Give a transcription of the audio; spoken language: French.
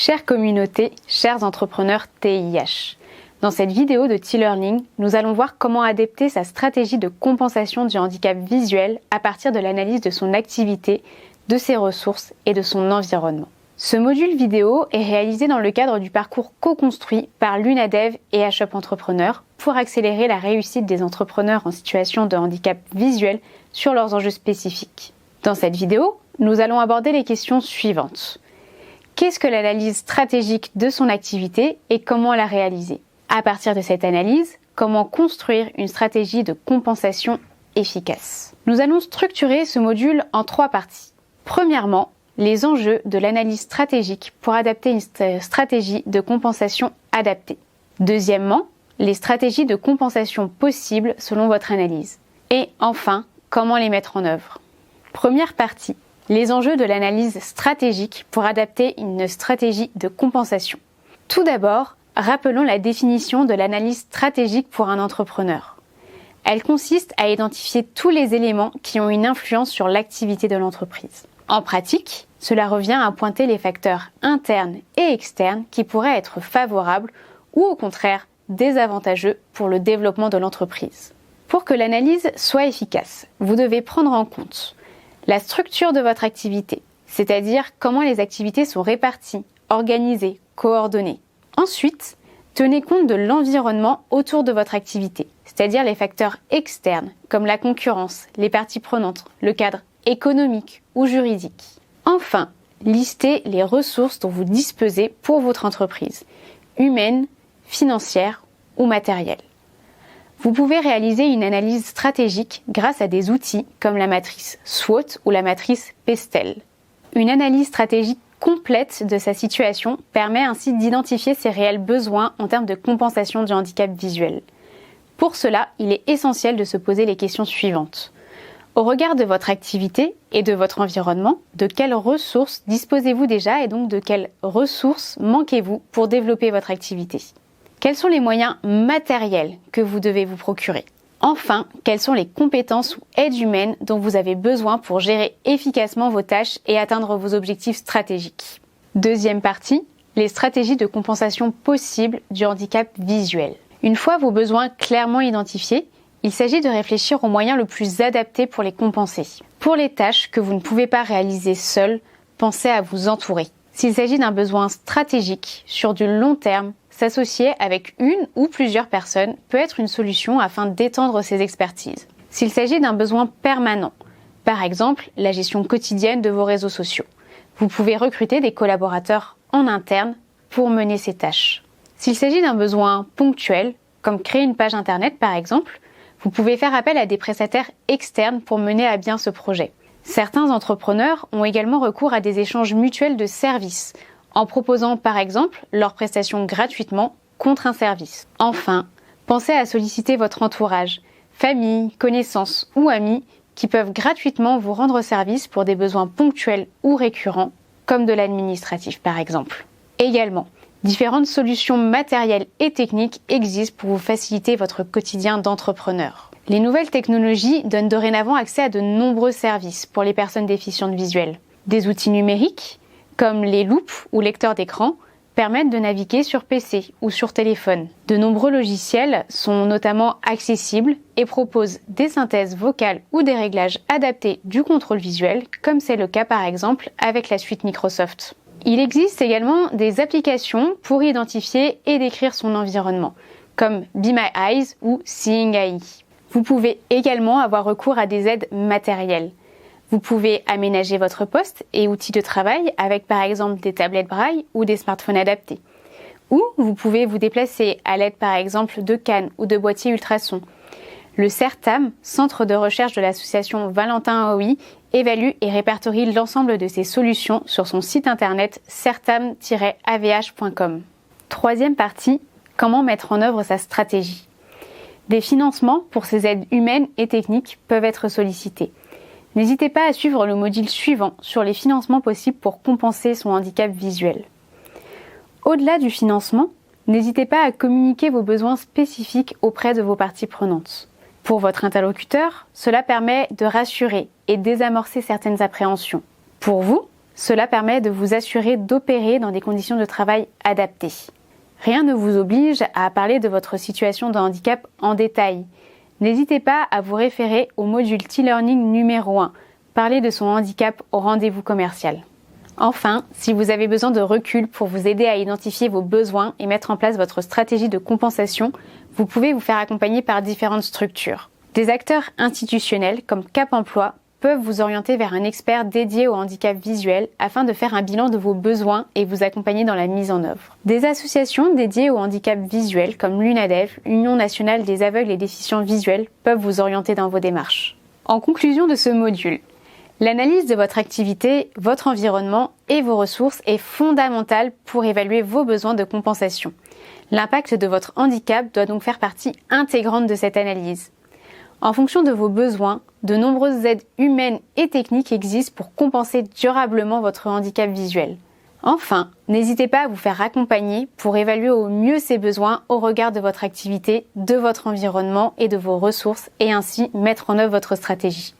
Chère communauté, chers entrepreneurs TIH, dans cette vidéo de T-Learning, nous allons voir comment adapter sa stratégie de compensation du handicap visuel à partir de l'analyse de son activité, de ses ressources et de son environnement. Ce module vidéo est réalisé dans le cadre du parcours co-construit par l'UNADEV et HUP Entrepreneur pour accélérer la réussite des entrepreneurs en situation de handicap visuel sur leurs enjeux spécifiques. Dans cette vidéo, nous allons aborder les questions suivantes. Qu'est-ce que l'analyse stratégique de son activité et comment la réaliser? À partir de cette analyse, comment construire une stratégie de compensation efficace? Nous allons structurer ce module en 3 parties. Premièrement, les enjeux de l'analyse stratégique pour adapter une stratégie de compensation adaptée. Deuxièmement, les stratégies de compensation possibles selon votre analyse. Et enfin, comment les mettre en œuvre. Première partie, les enjeux de l'analyse stratégique pour adapter une stratégie de compensation. Tout d'abord, rappelons la définition de l'analyse stratégique pour un entrepreneur. Elle consiste à identifier tous les éléments qui ont une influence sur l'activité de l'entreprise. En pratique, cela revient à pointer les facteurs internes et externes qui pourraient être favorables ou au contraire désavantageux pour le développement de l'entreprise. Pour que l'analyse soit efficace, vous devez prendre en compte la structure de votre activité, c'est-à-dire comment les activités sont réparties, organisées, coordonnées. Ensuite, tenez compte de l'environnement autour de votre activité, c'est-à-dire les facteurs externes comme la concurrence, les parties prenantes, le cadre économique ou juridique. Enfin, listez les ressources dont vous disposez pour votre entreprise, humaines, financières ou matérielles. Vous pouvez réaliser une analyse stratégique grâce à des outils comme la matrice SWOT ou la matrice PESTEL. Une analyse stratégique complète de sa situation permet ainsi d'identifier ses réels besoins en termes de compensation du handicap visuel. Pour cela, il est essentiel de se poser les questions suivantes. Au regard de votre activité et de votre environnement, de quelles ressources disposez-vous déjà et donc de quelles ressources manquez-vous pour développer votre activité ? Quels sont les moyens matériels que vous devez vous procurer? Enfin, quelles sont les compétences ou aides humaines dont vous avez besoin pour gérer efficacement vos tâches et atteindre vos objectifs stratégiques? Deuxième partie, les stratégies de compensation possibles du handicap visuel. Une fois vos besoins clairement identifiés, il s'agit de réfléchir au moyen le plus adapté pour les compenser. Pour les tâches que vous ne pouvez pas réaliser seul, pensez à vous entourer. S'il s'agit d'un besoin stratégique sur du long terme, s'associer avec une ou plusieurs personnes peut être une solution afin d'étendre ses expertises. S'il s'agit d'un besoin permanent, par exemple la gestion quotidienne de vos réseaux sociaux, vous pouvez recruter des collaborateurs en interne pour mener ces tâches. S'il s'agit d'un besoin ponctuel, comme créer une page internet par exemple, vous pouvez faire appel à des prestataires externes pour mener à bien ce projet. Certains entrepreneurs ont également recours à des échanges mutuels de services, en proposant par exemple leurs prestations gratuitement contre un service. Enfin, pensez à solliciter votre entourage, famille, connaissances ou amis qui peuvent gratuitement vous rendre service pour des besoins ponctuels ou récurrents, comme de l'administratif par exemple. Également, différentes solutions matérielles et techniques existent pour vous faciliter votre quotidien d'entrepreneur. Les nouvelles technologies donnent dorénavant accès à de nombreux services pour les personnes déficientes visuelles. Des outils numériques, comme les loupes ou lecteurs d'écran, permettent de naviguer sur PC ou sur téléphone. De nombreux logiciels sont notamment accessibles et proposent des synthèses vocales ou des réglages adaptés du contrôle visuel, comme c'est le cas par exemple avec la suite Microsoft. Il existe également des applications pour identifier et décrire son environnement, comme Be My Eyes ou Seeing AI. Vous pouvez également avoir recours à des aides matérielles. Vous pouvez aménager votre poste et outils de travail avec par exemple des tablettes braille ou des smartphones adaptés. Ou vous pouvez vous déplacer à l'aide par exemple de cannes ou de boîtiers ultrasons. Le CERTAM, Centre de recherche de l'association Valentin Haüy, évalue et répertorie l'ensemble de ces solutions sur son site internet certam-avh.com. Troisième partie, comment mettre en œuvre sa stratégie. Des financements pour ces aides humaines et techniques peuvent être sollicités. N'hésitez pas à suivre le module suivant sur les financements possibles pour compenser son handicap visuel. Au-delà du financement, n'hésitez pas à communiquer vos besoins spécifiques auprès de vos parties prenantes. Pour votre interlocuteur, cela permet de rassurer et désamorcer certaines appréhensions. Pour vous, Cela permet de vous assurer d'opérer dans des conditions de travail adaptées. Rien ne vous oblige à parler de votre situation de handicap en détail. N'hésitez pas à vous référer au module T-Learning numéro 1, parler de son handicap au rendez-vous commercial. Enfin, si vous avez besoin de recul pour vous aider à identifier vos besoins et mettre en place votre stratégie de compensation, vous pouvez vous faire accompagner par différentes structures. Des acteurs institutionnels comme Cap Emploi peuvent vous orienter vers un expert dédié au handicap visuel afin de faire un bilan de vos besoins et vous accompagner dans la mise en œuvre. Des associations dédiées au handicap visuel comme l'UNADEV, Union nationale des aveugles et déficients visuels, peuvent vous orienter dans vos démarches. En conclusion de ce module, l'analyse de votre activité, votre environnement et vos ressources est fondamentale pour évaluer vos besoins de compensation. L'impact de votre handicap doit donc faire partie intégrante de cette analyse. En fonction de vos besoins, de nombreuses aides humaines et techniques existent pour compenser durablement votre handicap visuel. Enfin, n'hésitez pas à vous faire accompagner pour évaluer au mieux ces besoins au regard de votre activité, de votre environnement et de vos ressources et ainsi mettre en œuvre votre stratégie.